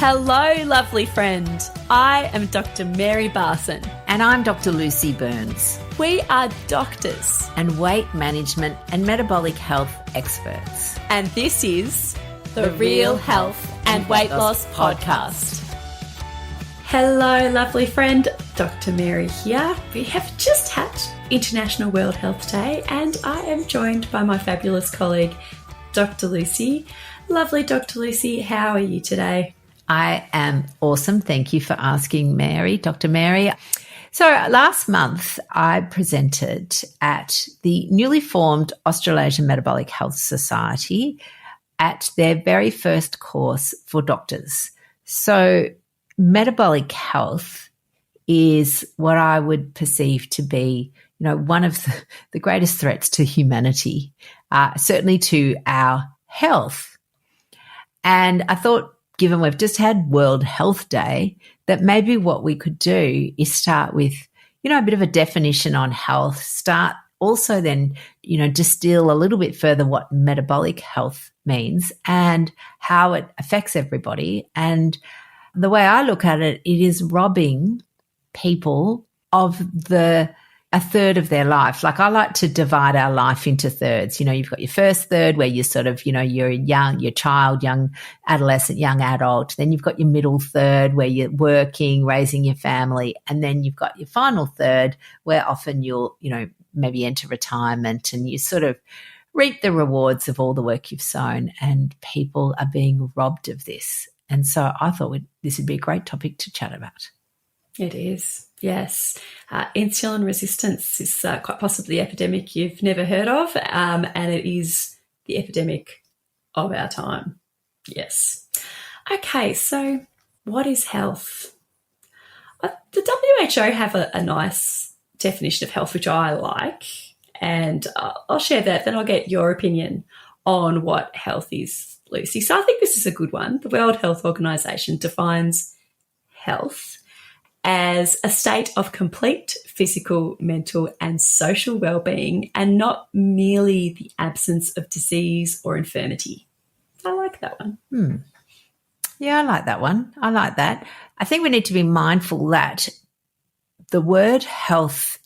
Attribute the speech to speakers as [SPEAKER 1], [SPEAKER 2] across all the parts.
[SPEAKER 1] Hello, lovely friend. I am Dr. Mary Barson.
[SPEAKER 2] And I'm Dr. Lucy Burns.
[SPEAKER 1] We are doctors
[SPEAKER 2] and weight management and metabolic health experts.
[SPEAKER 1] And this is the Real Health and Weight Loss Podcast. Hello, lovely friend. Dr. Mary here. We have just had International World Health Day and I am joined by my fabulous colleague, Dr. Lucy. Lovely Dr. Lucy, how are you today?
[SPEAKER 2] I am awesome. Thank you for asking, Mary, Dr. Mary. So last month, I presented at the newly formed Australasian Metabolic Health Society at their very first course for doctors. So metabolic health is what I would perceive to be, one of the greatest threats to humanity, certainly to our health. And I thought, given we've just had World Health Day, that maybe what we could do is start with, a bit of a definition on health, start also then, distill a little bit further what metabolic health means and how it affects everybody. And the way I look at it, it is robbing people of a third of their life. Like I like to divide our life into thirds. You've got your first third where you're sort of, you're young, your child, young adolescent, young adult. Then you've got your middle third where you're working, raising your family. And then you've got your final third where often you'll, maybe enter retirement and you sort of reap the rewards of all the work you've sown, and people are being robbed of this. And so I thought this would be a great topic to chat about.
[SPEAKER 1] It is. Yes. Insulin resistance is quite possibly the epidemic you've never heard of, and it is the epidemic of our time. Yes. Okay, so what is health? The WHO have a nice definition of health, which I like, and I'll share that, then I'll get your opinion on what health is, Lucy. So I think this is a good one. The World Health Organization defines health as a state of complete physical, mental and social well-being, and not merely the absence of disease or infirmity. I like that one.
[SPEAKER 2] Yeah, I like that one. I like that. I think we need to be mindful that the word health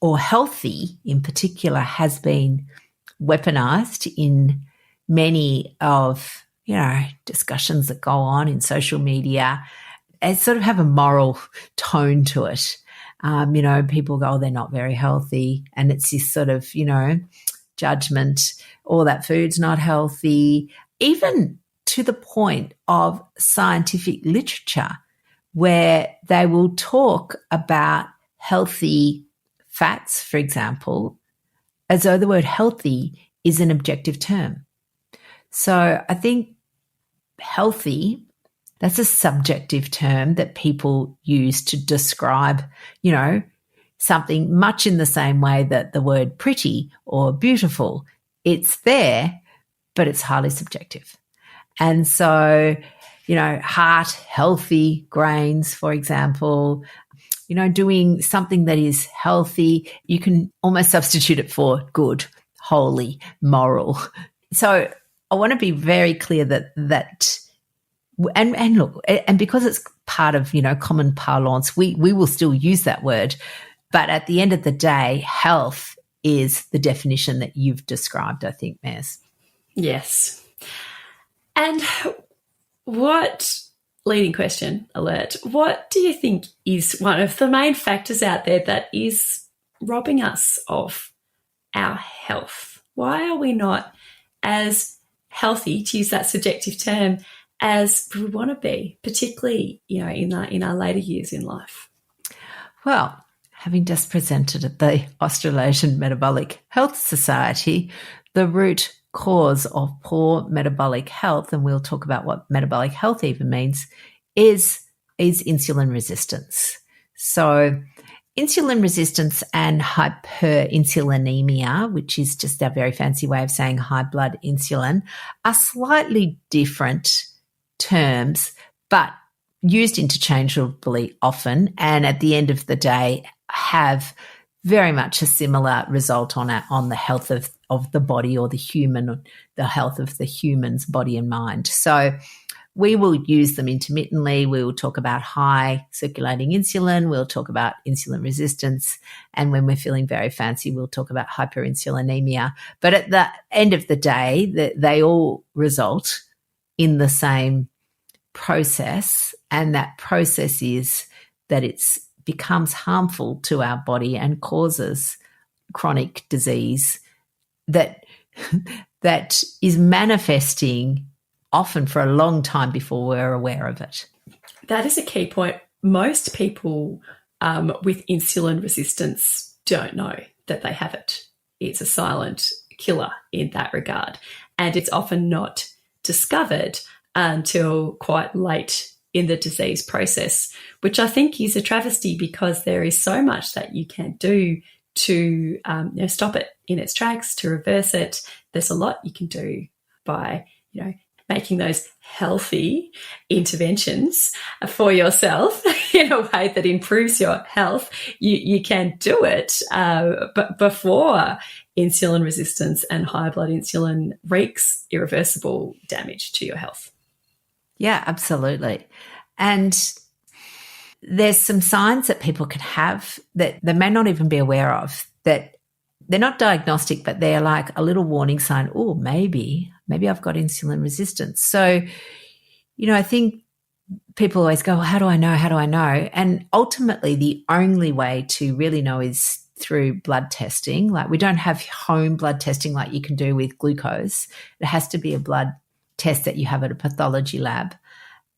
[SPEAKER 2] or healthy in particular has been weaponized in many of, discussions that go on in social media. It sort of have a moral tone to it. People go, they're not very healthy. And it's this sort of, judgment, or that food's not healthy, even to the point of scientific literature where they will talk about healthy fats, for example, as though the word healthy is an objective term. So I think healthy, that's a subjective term that people use to describe, something much in the same way that the word pretty or beautiful. It's there, but it's highly subjective. And so, heart healthy grains, for example, doing something that is healthy, you can almost substitute it for good, holy, moral. So I want to be very clear that and look, and because it's part of, common parlance, we will still use that word. But at the end of the day, health is the definition that you've described, I think, Maz.
[SPEAKER 1] Yes. And leading question alert, what do you think is one of the main factors out there that is robbing us of our health? Why are we not as healthy, to use that subjective term, as we want to be, particularly, in our later years in life?
[SPEAKER 2] Well, having just presented at the Australasian Metabolic Health Society, the root cause of poor metabolic health, and we'll talk about what metabolic health even means, is insulin resistance. So insulin resistance and hyperinsulinemia, which is just our very fancy way of saying high blood insulin, are slightly different terms, but used interchangeably often, and at the end of the day have very much a similar result on the health of the body or the human, the health of the human's body and mind. So we will use them intermittently. We will talk about high circulating insulin. We'll talk about insulin resistance. And when we're feeling very fancy, we'll talk about hyperinsulinemia. But at the end of the day, they all result in the same process. And that process is that it becomes harmful to our body and causes chronic disease that is manifesting often for a long time before we're aware of it.
[SPEAKER 1] That is a key point. Most people with insulin resistance don't know that they have it. It's a silent killer in that regard. And it's often not discovered until quite late in the disease process, which I think is a travesty because there is so much that you can do to stop it in its tracks, to reverse it. There's a lot you can do by, making those healthy interventions for yourself in a way that improves your health. You can do it, but before insulin resistance and high blood insulin wreaks irreversible damage to your health.
[SPEAKER 2] Yeah, absolutely. And there's some signs that people can have that they may not even be aware of, that they're not diagnostic, but they're like a little warning sign. Oh, maybe I've got insulin resistance. So, I think people always go, well, how do I know? And ultimately the only way to really know is through blood testing. Like, we don't have home blood testing like you can do with glucose. It has to be a blood test that you have at a pathology lab.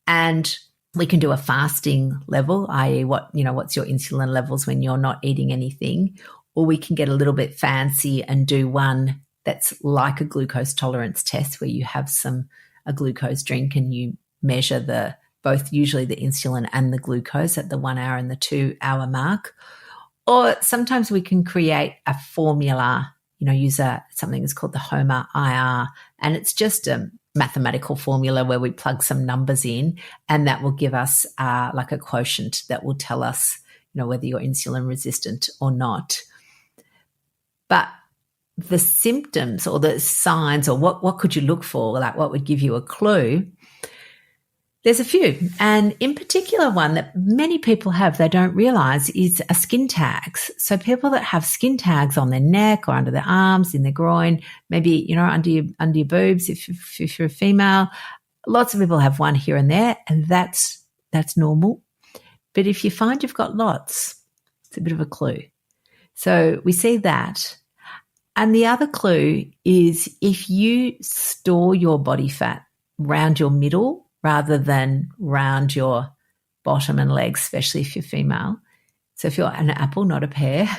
[SPEAKER 2] And we can do a fasting level, i.e. what's your insulin levels when you're not eating anything, or we can get a little bit fancy and do one that's like a glucose tolerance test where you have a glucose drink and you measure both usually the insulin and the glucose at the 1 hour and the 2 hour mark. Or sometimes we can create a formula, use something that's called the HOMA-IR, and it's just a mathematical formula where we plug some numbers in, and that will give us like a quotient that will tell us, whether you're insulin resistant or not. But the symptoms or the signs, or what could you look for, like what would give you a clue? There's a few. And in particular, one that many people have, they don't realize, is a skin tags. So people that have skin tags on their neck or under their arms, in their groin, maybe, under your boobs if you're a female. Lots of people have one here and there, and that's normal. But if you find you've got lots, it's a bit of a clue. So we see that. And the other clue is if you store your body fat around your middle rather than round your bottom and legs, especially if you're female. So if you're an apple, not a pear,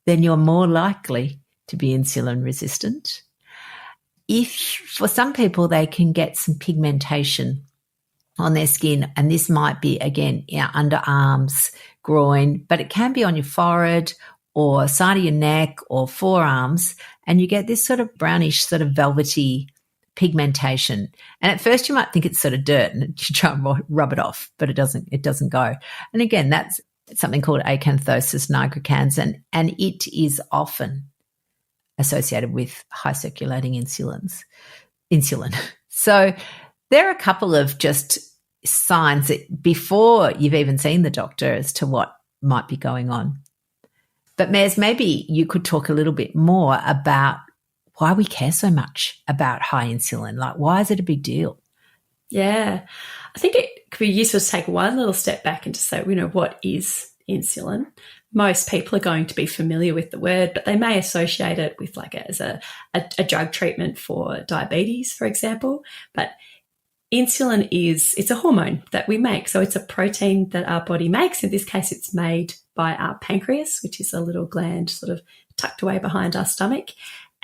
[SPEAKER 2] then you're more likely to be insulin resistant. If for some people they can get some pigmentation on their skin, and this might be, again, underarms, groin, but it can be on your forehead or side of your neck or forearms, and you get this sort of brownish, sort of velvety pigmentation. And at first you might think it's sort of dirt and you try and rub it off, but it doesn't go. And again, that's something called acanthosis nigricans, and it is often associated with high circulating insulin. So there are a couple of just signs that before you've even seen the doctor as to what might be going on. But Mez, maybe you could talk a little bit more about why we care so much about high insulin. Like, why is it a big deal?
[SPEAKER 1] Yeah, I think it could be useful to take one little step back and to say, what is insulin? Most people are going to be familiar with the word, but they may associate it with as a drug treatment for diabetes, for example. But insulin it's a hormone that we make. So it's a protein that our body makes. In this case, it's made by our pancreas, which is a little gland sort of tucked away behind our stomach.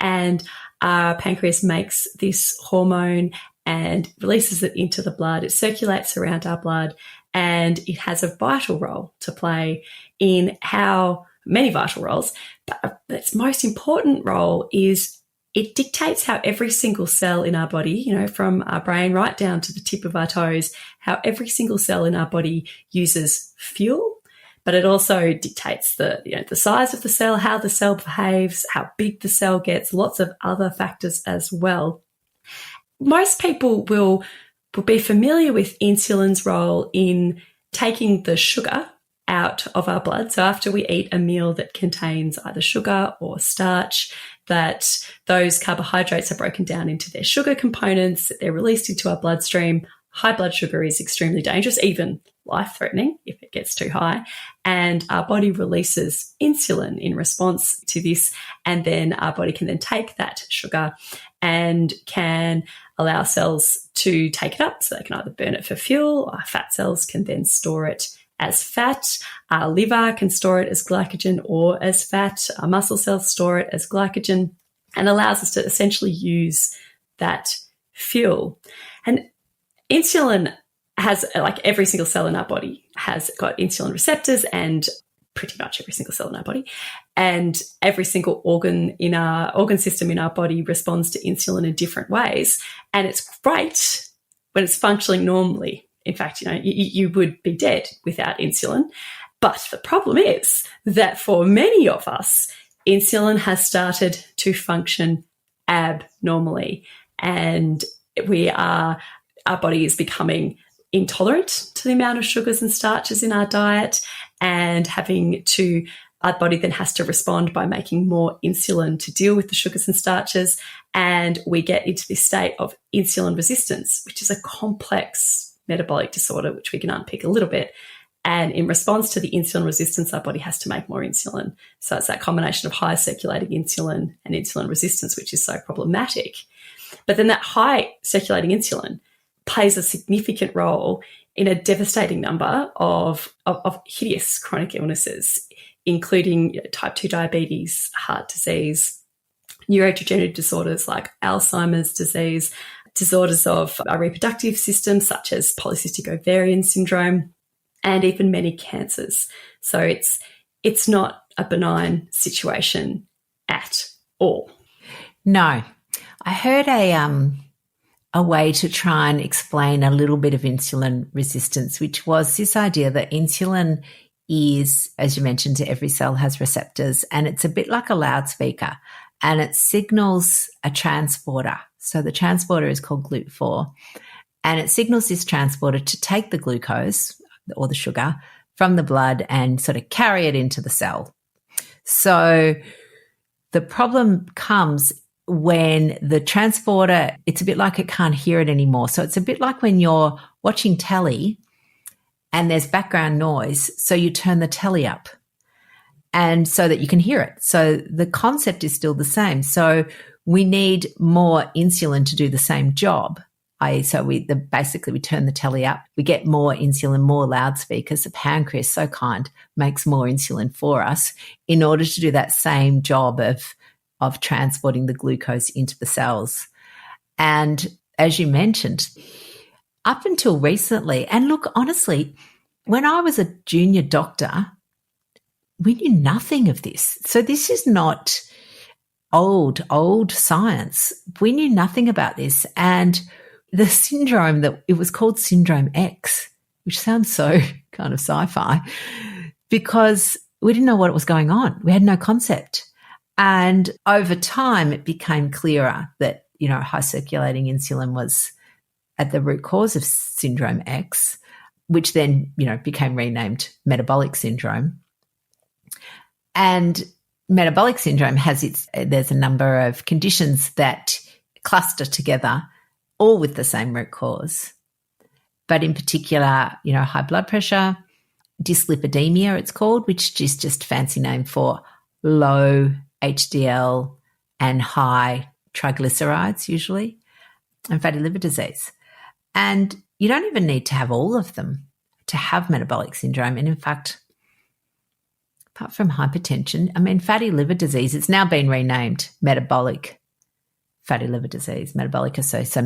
[SPEAKER 1] And our pancreas makes this hormone and releases it into the blood. It circulates around our blood, and it has a vital role to play in many vital roles, but its most important role is it dictates how every single cell in our body, from our brain right down to the tip of our toes, how every single cell in our body uses fuel. But it also dictates the size of the cell, how the cell behaves, how big the cell gets, lots of other factors as well. Most people will will be familiar with insulin's role in taking the sugar out of our blood. So after we eat a meal that contains either sugar or starch, that those carbohydrates are broken down into their sugar components, they're released into our bloodstream. High blood sugar is extremely dangerous, even life-threatening if it gets too high. And our body releases insulin in response to this. And then our body can then take that sugar and can allow cells to take it up. So they can either burn it for fuel, or our fat cells can then store it as fat. Our liver can store it as glycogen or as fat. Our muscle cells store it as glycogen, and allows us to essentially use that fuel. And insulin has, like every single cell in our body has got insulin receptors, and pretty much every single cell in our body, and every single organ system in our body responds to insulin in different ways. And it's great when it's functioning normally. In fact, you would be dead without insulin. But the problem is that for many of us, insulin has started to function abnormally, and our body is becoming intolerant to the amount of sugars and starches in our diet, and our body then has to respond by making more insulin to deal with the sugars and starches. And we get into this state of insulin resistance, which is a complex metabolic disorder, which we can unpick a little bit. And in response to the insulin resistance, our body has to make more insulin. So it's that combination of high circulating insulin and insulin resistance, which is so problematic. But then that high circulating insulin plays a significant role in a devastating number of hideous chronic illnesses, including type 2 diabetes, heart disease, neurodegenerative disorders like Alzheimer's disease, disorders of our reproductive system such as polycystic ovarian syndrome, and even many cancers. So it's not a benign situation at all.
[SPEAKER 2] No. I heard a way to try and explain a little bit of insulin resistance, which was this idea that insulin is, as you mentioned, every cell has receptors, and it's a bit like a loudspeaker, and it signals a transporter. So the transporter is called GLUT4, and it signals this transporter to take the glucose or the sugar from the blood and sort of carry it into the cell. So the problem comes when the transporter, it's a bit like it can't hear it anymore. So it's a bit like when you're watching telly and there's background noise, so you turn the telly up and so that you can hear it. So the concept is still the same. So we need more insulin to do the same job. So we turn the telly up, we get more insulin, more loudspeakers. The pancreas, so kind, makes more insulin for us in order to do that same job of transporting the glucose into the cells. And as you mentioned, up until recently, and look, honestly, when I was a junior doctor, we knew nothing of this. So this is not old science. We knew nothing about this. And the syndrome, that it was called Syndrome X, which sounds so kind of sci-fi, because we didn't know what was going on. We had no concept. And over time, it became clearer that, high circulating insulin was at the root cause of Syndrome X, which then, became renamed metabolic syndrome. And metabolic syndrome there's a number of conditions that cluster together, all with the same root cause. But in particular, high blood pressure, dyslipidemia it's called, which is just a fancy name for low HDL and high triglycerides usually, and fatty liver disease. And you don't even need to have all of them to have metabolic syndrome. And in fact, apart from hypertension, fatty liver disease, it's now been renamed metabolic fatty liver disease, metabolic associated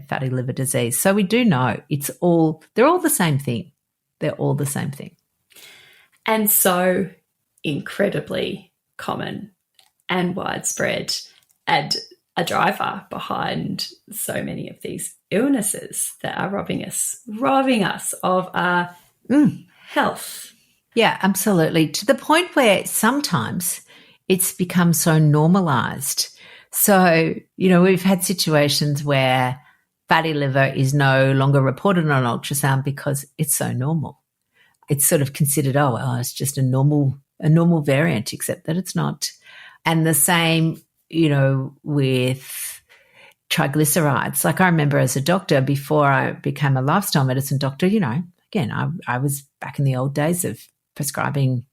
[SPEAKER 2] fatty liver disease. So we do know they're all the same thing. They're all the same thing.
[SPEAKER 1] And so incredibly common and widespread, and a driver behind so many of these illnesses that are robbing us of our health.
[SPEAKER 2] Yeah, absolutely. To the point where sometimes it's become so normalized. So, we've had situations where fatty liver is no longer reported on ultrasound because it's so normal. It's sort of considered, oh, well, it's just a normal variant, except that it's not. And the same, with triglycerides. Like, I remember as a doctor, before I became a lifestyle medicine doctor, again, I was back in the old days of prescribing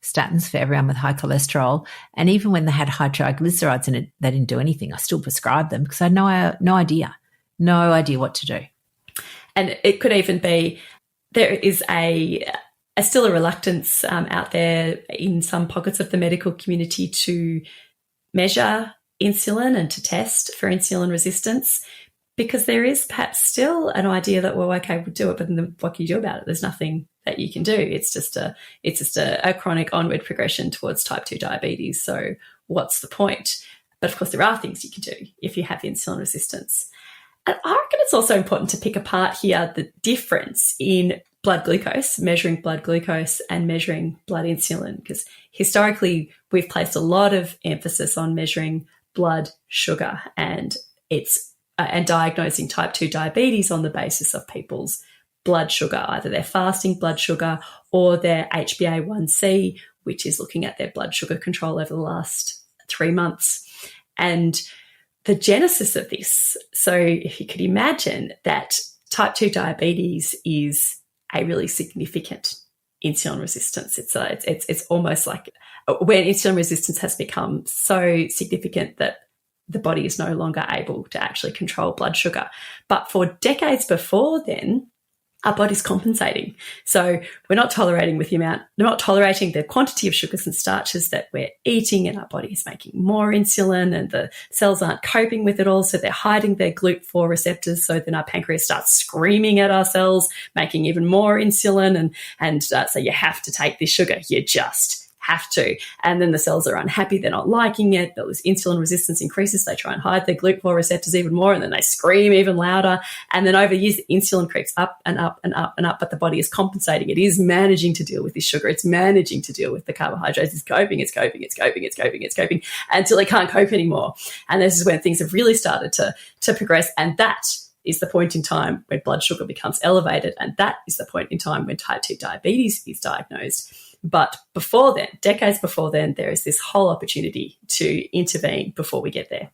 [SPEAKER 2] statins for everyone with high cholesterol. And even when they had high triglycerides in it, they didn't do anything. I still prescribed them because I had no idea what to do.
[SPEAKER 1] And it could even be, there is still a reluctance out there in some pockets of the medical community to measure insulin and to test for insulin resistance, because there is perhaps still an idea that, well, okay, we'll do it, but then what can you do about it? There's nothing that you can do. It's just a chronic onward progression towards type 2 diabetes. So what's the point? But of course, there are things you can do if you have insulin resistance. And I reckon it's also important to pick apart here the difference in blood glucose, measuring blood glucose and measuring blood insulin, because historically we've placed a lot of emphasis on measuring blood sugar and diagnosing type 2 diabetes on the basis of people's blood sugar, either their fasting blood sugar or their HbA1c, which is looking at their blood sugar control over the last 3 months. And the genesis of this, so if you could imagine that type 2 diabetes is a really significant insulin resistance. It's almost like when insulin resistance has become so significant that the body is no longer able to actually control blood sugar. But for decades before then, our body's compensating. So we're not tolerating the quantity of sugars and starches that we're eating, and our body is making more insulin, and the cells aren't coping with it all. So they're hiding their GLUT4 receptors. So then our pancreas starts screaming at our cells, making even more insulin. And so you have to take this sugar. You just have to. And then the cells are unhappy. They're not liking it. Those insulin resistance increases. They try and hide their GLUT4 receptors even more, and then they scream even louder. And then over years, the insulin creeps up and up and up and up, but the body is compensating. It is managing to deal with this sugar. It's managing to deal with the carbohydrates. It's coping until it can't cope anymore. And this is when things have really started to progress. And that is the point in time when blood sugar becomes elevated. And that is the point in time when type 2 diabetes is diagnosed. But before then, decades before then, there is this whole opportunity to intervene before we get there.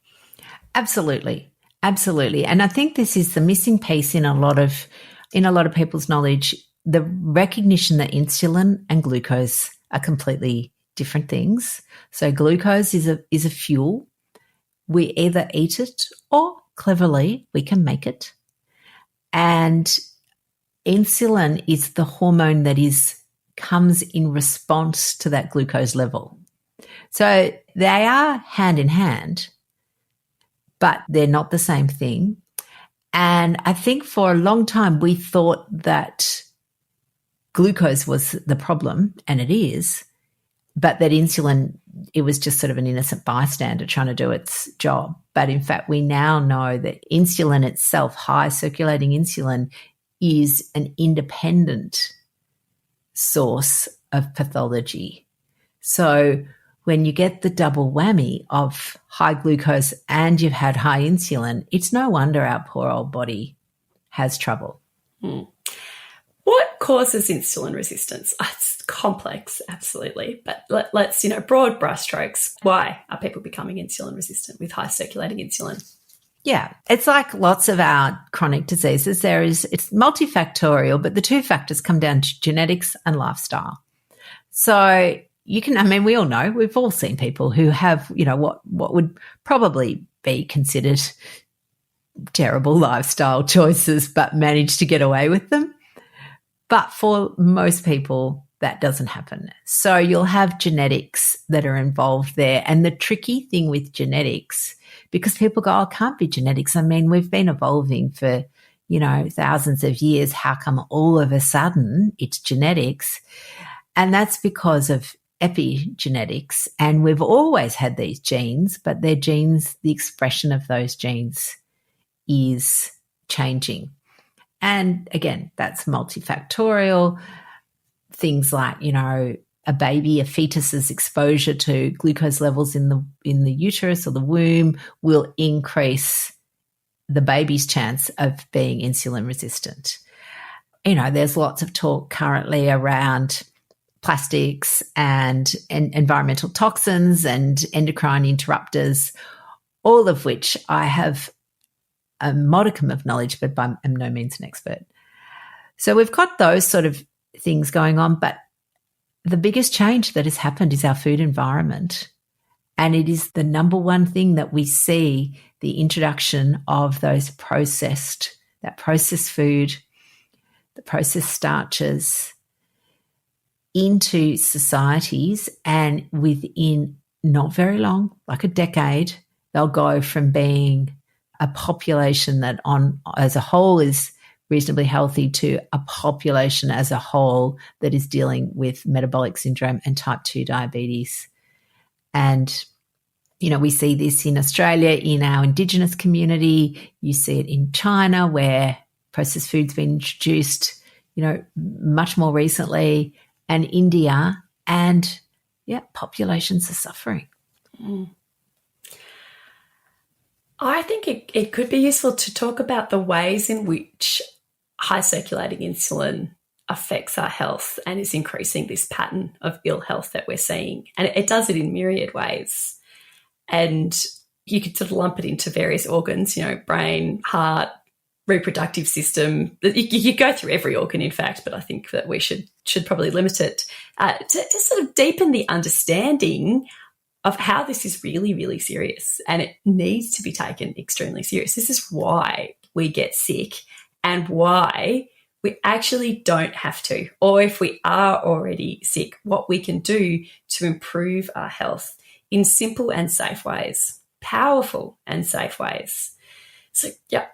[SPEAKER 2] Absolutely. And I think this is the missing piece in a lot of people's knowledge, the recognition that insulin and glucose are completely different things. So glucose is a fuel. We either eat it or cleverly we can make it. And insulin is the hormone that comes in response to that glucose level. So they are hand in hand, but they're not the same thing. And I think for a long time we thought that glucose was the problem, and it is, but that insulin, it was just sort of an innocent bystander trying to do its job. But in fact, we now know that insulin itself, high circulating insulin, is an independent source of pathology. So when you get the double whammy of high glucose and you've had high insulin, it's no wonder our poor old body has trouble.
[SPEAKER 1] What causes insulin resistance? It's complex, absolutely. But let's, broad brushstrokes. Why are people becoming insulin resistant with high circulating insulin?
[SPEAKER 2] Yeah, it's like lots of our chronic diseases. It's multifactorial, but the two factors come down to genetics and lifestyle. So we all know, we've all seen people who have, what would probably be considered terrible lifestyle choices, but manage to get away with them. But for most people, that doesn't happen. So you'll have genetics that are involved there. And the tricky thing with genetics, because people go, oh, it can't be genetics. I mean, we've been evolving for, thousands of years. How come all of a sudden it's genetics? And that's because of epigenetics. And we've always had these genes, but their genes, the expression of those genes is changing. And again, that's multifactorial. Things like, a fetus's exposure to glucose levels in the uterus or the womb will increase the baby's chance of being insulin resistant. You know, there's lots of talk currently around plastics and environmental toxins and endocrine interrupters, all of which I have a modicum of knowledge, but I'm no means an expert. So we've got those sort of things going on, but the biggest change that has happened is our food environment. And it is the number one thing that we see, the introduction of that processed food, the processed starches into societies, and within not very long, like a decade, they'll go from being a population that as a whole is reasonably healthy to a population as a whole that is dealing with metabolic syndrome and type 2 diabetes. And, you know, we see this in Australia in our Indigenous community. You see it in China where processed food's been introduced, you know, much more recently, and India, and populations are suffering.
[SPEAKER 1] I think it could be useful to talk about the ways in which high circulating insulin affects our health and is increasing this pattern of ill health that we're seeing. And it does it in myriad ways. And you could sort of lump it into various organs, you know, brain, heart, reproductive system. You go through every organ, in fact, but I think that we should probably limit it to sort of deepen the understanding of how this is really, really serious, and it needs to be taken extremely serious. This is why we get sick and why we actually don't have to, or if we are already sick, what we can do to improve our health in simple and safe ways, powerful and safe ways. So, yeah,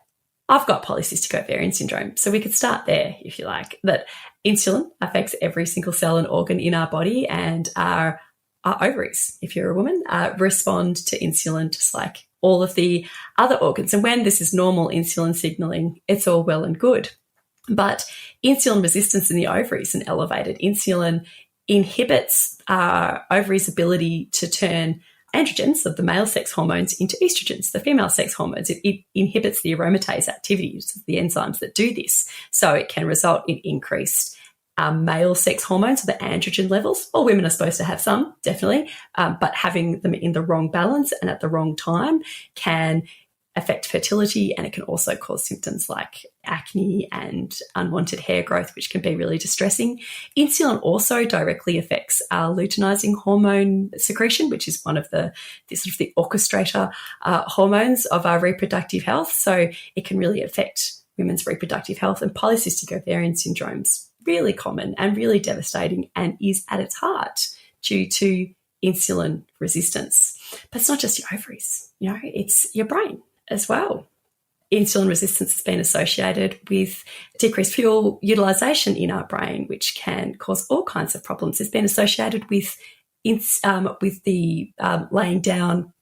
[SPEAKER 1] I've got polycystic ovarian syndrome, so we could start there if you like, that insulin affects every single cell and organ in our body, and our ovaries, if you're a woman, respond to insulin just like all of the other organs. And when this is normal insulin signaling, it's all well and good. But insulin resistance in the ovaries and elevated insulin inhibits our ovaries' ability to turn androgens, of the male sex hormones, into estrogens, the female sex hormones. It inhibits the aromatase activities, the enzymes that do this. So it can result in increased male sex hormones, so the androgen levels. All women are supposed to have some, definitely, but having them in the wrong balance and at the wrong time can affect fertility, and it can also cause symptoms like acne and unwanted hair growth, which can be really distressing. Insulin also directly affects our luteinizing hormone secretion, which is one of the orchestrator hormones of our reproductive health. So it can really affect women's reproductive health, and polycystic ovarian syndrome's really common and really devastating, and is at its heart due to insulin resistance. But it's not just your ovaries, you know, it's your brain as well. Insulin resistance has been associated with decreased fuel utilization in our brain, which can cause all kinds of problems. It's been associated with the laying down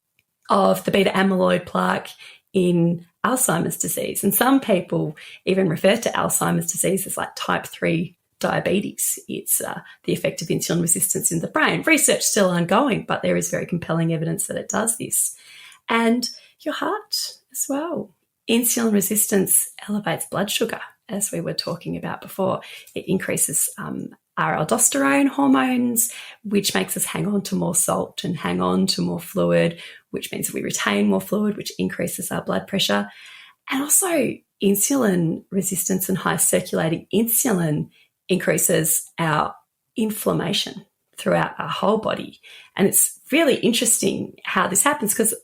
[SPEAKER 1] of the beta amyloid plaque in Alzheimer's disease. And some people even refer to Alzheimer's disease as like type 3 diabetes. It's the effect of insulin resistance in the brain. Research still ongoing, but there is very compelling evidence that it does this. And your heart as well. Insulin resistance elevates blood sugar, as we were talking about before. It increases our aldosterone hormones, which makes us hang on to more salt and hang on to more fluid, which means we retain more fluid, which increases our blood pressure. And also insulin resistance and high circulating insulin increases our inflammation throughout our whole body. And it's really interesting how this happens, because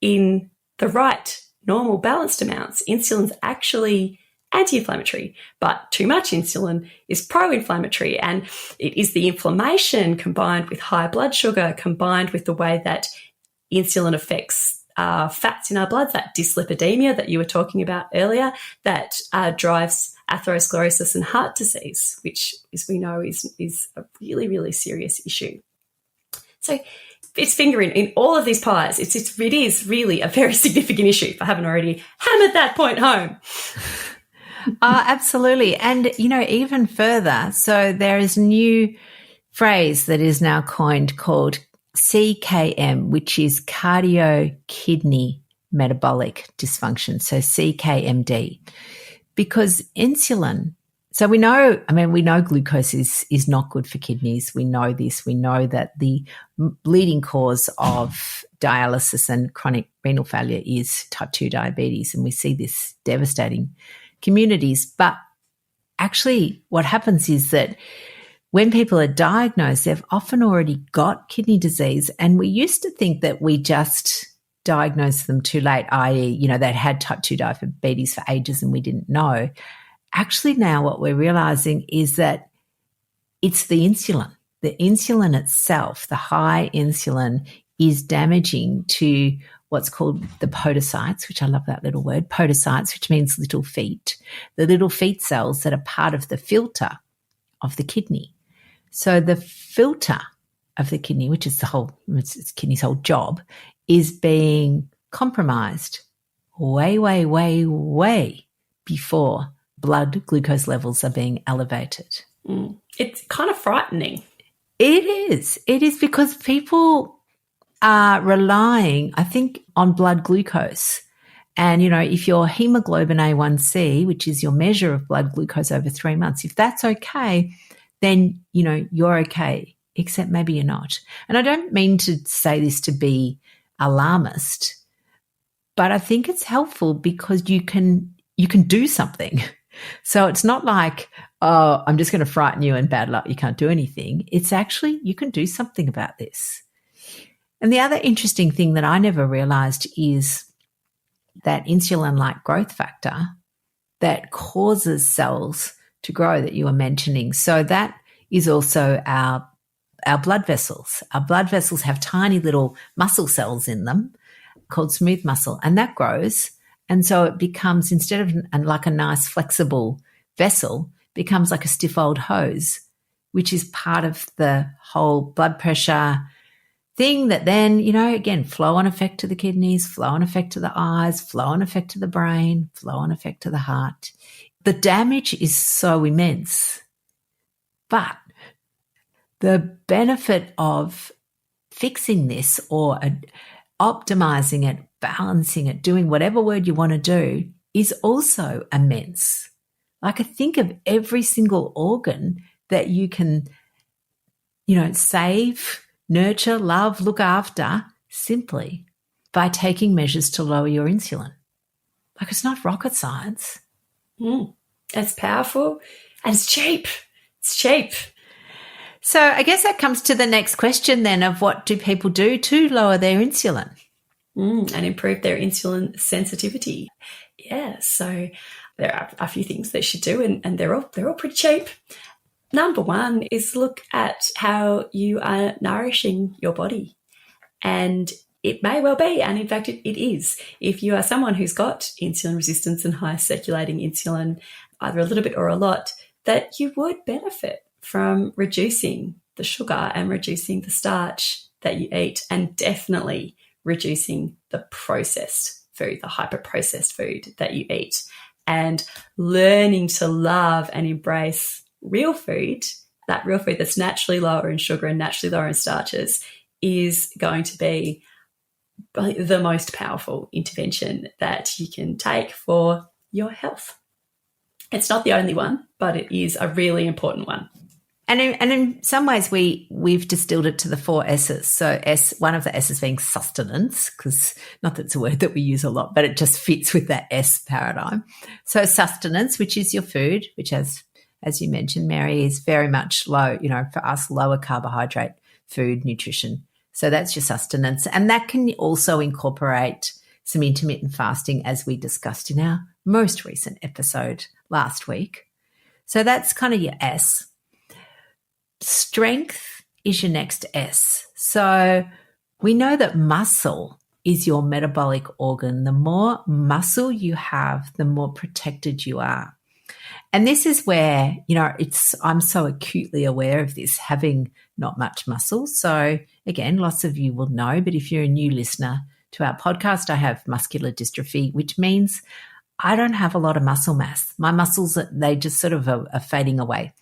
[SPEAKER 1] in the right normal balanced amounts, insulin's actually anti-inflammatory, but too much insulin is pro-inflammatory, and it is the inflammation combined with high blood sugar, combined with the way that insulin affects fats in our blood, that dyslipidemia that you were talking about earlier, that drives atherosclerosis and heart disease, which, as we know, is a really, really serious issue. So it's fingering in all of these pies. It is really a very significant issue, if I haven't already hammered that point home.
[SPEAKER 2] Absolutely. And, you know, even further, so there is a new phrase that is now coined called CKM, which is cardio-kidney metabolic dysfunction, so CKMD, because insulin, so we know glucose is not good for kidneys. We know this. We know that the leading cause of dialysis and chronic renal failure is type 2 diabetes, and we see this devastating communities. But actually what happens is that when people are diagnosed, they've often already got kidney disease, and we used to think that we just diagnosed them too late, i.e., they'd had type 2 diabetes for ages and we didn't know. Actually, now what we're realizing is that it's the insulin. The insulin itself, the high insulin, is damaging to what's called the podocytes, which I love that little word, podocytes, which means little feet, the little feet cells that are part of the filter of the kidney. So the filter of the kidney, which is it's kidney's whole job, is being compromised way, way, way, way before blood glucose levels are being elevated.
[SPEAKER 1] It's kind of frightening.
[SPEAKER 2] It is. It is, because people are relying, I think, on blood glucose. And, if your hemoglobin A1C, which is your measure of blood glucose over 3 months, if that's okay, then, you're okay, except maybe you're not. And I don't mean to say this to be alarmist, but I think it's helpful because you can do something. So it's not like, oh, I'm just going to frighten you and bad luck, you can't do anything. It's actually, you can do something about this. And the other interesting thing that I never realized is that insulin-like growth factor that causes cells to grow that you were mentioning. So that is also our blood vessels. Our blood vessels have tiny little muscle cells in them called smooth muscle, and that grows. And so it becomes, instead of like a nice flexible vessel, becomes like a stiff old hose, which is part of the whole blood pressure thing that then, again, flow on effect to the kidneys, flow on effect to the eyes, flow on effect to the brain, flow on effect to the heart. The damage is so immense. But the benefit of fixing this or optimizing it, balancing it, doing whatever word you want to do is also immense. Like, I think of every single organ that you can, save, nurture, love, look after simply by taking measures to lower your insulin. Like, it's not rocket science.
[SPEAKER 1] It's powerful and it's cheap. It's cheap.
[SPEAKER 2] So I guess that comes to the next question then of what do people do to lower their insulin?
[SPEAKER 1] And improve their insulin sensitivity. Yeah, so there are a few things they should do, and they're all pretty cheap. Number one is look at how you are nourishing your body. And it may well be, and in fact it is, if you are someone who's got insulin resistance and high circulating insulin, either a little bit or a lot, that you would benefit from reducing the sugar and reducing the starch that you eat, and definitely reducing the processed food, the hyper-processed food that you eat, and learning to love and embrace real food, that real food that's naturally lower in sugar and naturally lower in starches, is going to be the most powerful intervention that you can take for your health. It's not the only one, but it is a really important one.
[SPEAKER 2] And in some ways, we've distilled it to the 4 S's. So one of the S's being sustenance, because not that it's a word that we use a lot, but it just fits with that S paradigm. So sustenance, which is your food, which as you mentioned, Mary, is very much low, for us, lower carbohydrate food, nutrition. So that's your sustenance. And that can also incorporate some intermittent fasting, as we discussed in our most recent episode last week. So that's kind of your S. Strength is your next S. So we know that muscle is your metabolic organ. The more muscle you have, the more protected you are. And this is where, I'm so acutely aware of this, having not much muscle. So again, lots of you will know, but if you're a new listener to our podcast, I have muscular dystrophy, which means I don't have a lot of muscle mass. My muscles, they just sort of are fading away.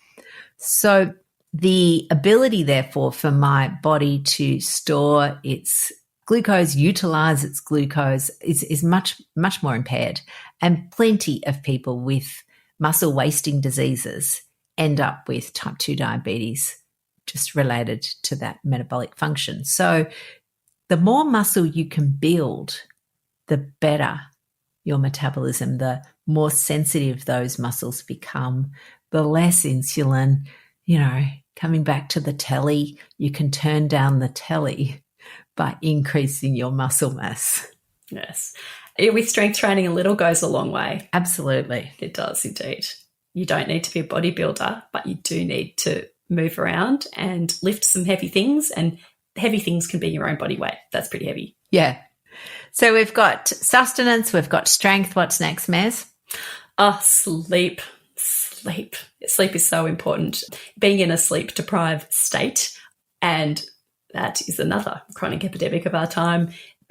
[SPEAKER 2] So the ability, therefore, for my body to store its glucose, utilize its glucose is much, much more impaired. And plenty of people with muscle wasting diseases end up with type 2 diabetes just related to that metabolic function. So the more muscle you can build, the better your metabolism, the more sensitive those muscles become, the less insulin, coming back to the telly, you can turn down the telly by increasing your muscle mass.
[SPEAKER 1] Yes. With strength training, a little goes a long way.
[SPEAKER 2] Absolutely.
[SPEAKER 1] It does indeed. You don't need to be a bodybuilder, but you do need to move around and lift some heavy things, and heavy things can be your own body weight. That's pretty heavy.
[SPEAKER 2] Yeah. So we've got sustenance, we've got strength. What's next, Mez?
[SPEAKER 1] Sleep. Sleep is so important. Being in a sleep-deprived state, and that is another chronic epidemic of our time,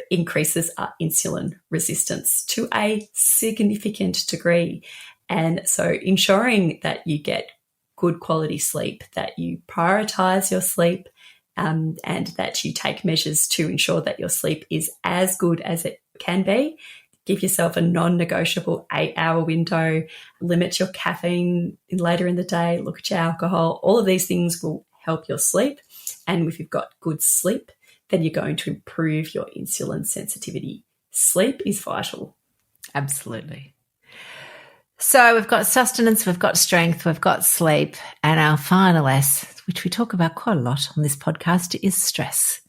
[SPEAKER 1] increases our insulin resistance to a significant degree. And so ensuring that you get good quality sleep, that you prioritize your sleep, and that you take measures to ensure that your sleep is as good as it can be. Give yourself a non-negotiable 8-hour window, limit your caffeine later in the day, look at your alcohol. All of these things will help your sleep. And if you've got good sleep, then you're going to improve your insulin sensitivity. Sleep is vital.
[SPEAKER 2] Absolutely. So we've got sustenance, we've got strength, we've got sleep, and our final S, which we talk about quite a lot on this podcast, is stress.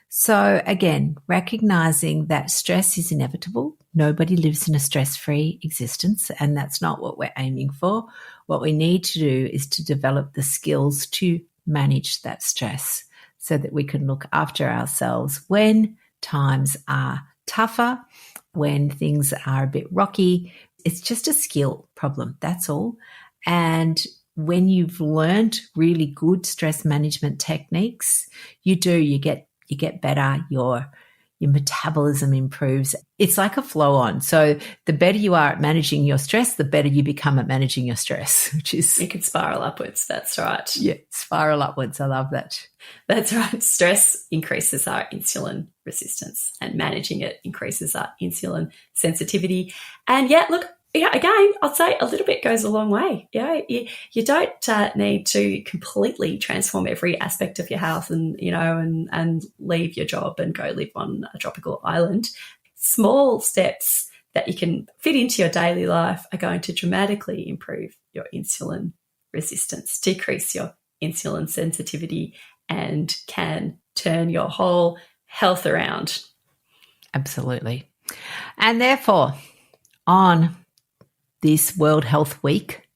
[SPEAKER 2] So again, recognizing that stress is inevitable. Nobody lives in a stress-free existence, and that's not what we're aiming for. What we need to do is to develop the skills to manage that stress so that we can look after ourselves when times are tougher, when things are a bit rocky. It's just a skill problem, that's all. And when you've learned really good stress management techniques, you get better, your metabolism improves. It's like a flow on. So the better you are at managing your stress, the better you become at managing your stress, which is...
[SPEAKER 1] You can spiral upwards, that's right.
[SPEAKER 2] Yeah, spiral upwards. I love that.
[SPEAKER 1] That's right. Stress increases our insulin resistance, and managing it increases our insulin sensitivity. And again, I'd say a little bit goes a long way. You don't need to completely transform every aspect of your health and leave your job and go live on a tropical island. Small steps that you can fit into your daily life are going to dramatically improve your insulin resistance, decrease your insulin sensitivity, and can turn your whole health around.
[SPEAKER 2] Absolutely. And therefore, on this World Health Week,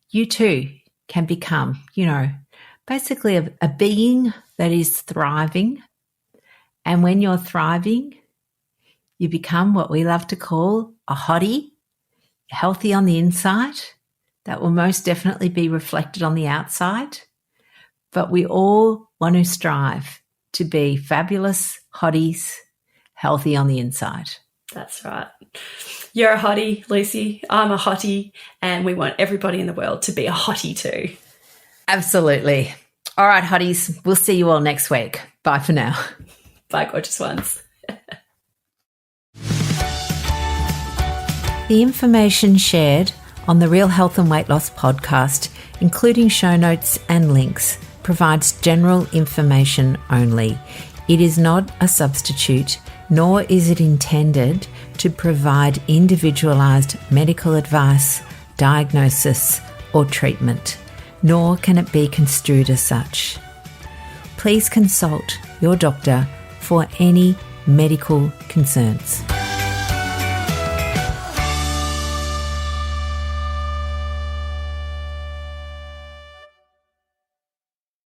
[SPEAKER 2] you too can become, basically a being that is thriving. And when you're thriving, you become what we love to call a HOTI, healthy on the inside. That will most definitely be reflected on the outside. But we all want to strive to be fabulous HOTIs, healthy on the inside.
[SPEAKER 1] That's right. You're a HOTI, Lucy. I'm a HOTI, and we want everybody in the world to be a HOTI too.
[SPEAKER 2] Absolutely. All right, HOTIs, we'll see you all next week. Bye for now.
[SPEAKER 1] Bye, gorgeous ones.
[SPEAKER 2] The information shared on the Real Health and Weight Loss podcast, including show notes and links, provides general information only. It is not a substitute, nor is it intended to provide individualized medical advice, diagnosis, or treatment, nor can it be construed as such. Please consult your doctor for any medical concerns.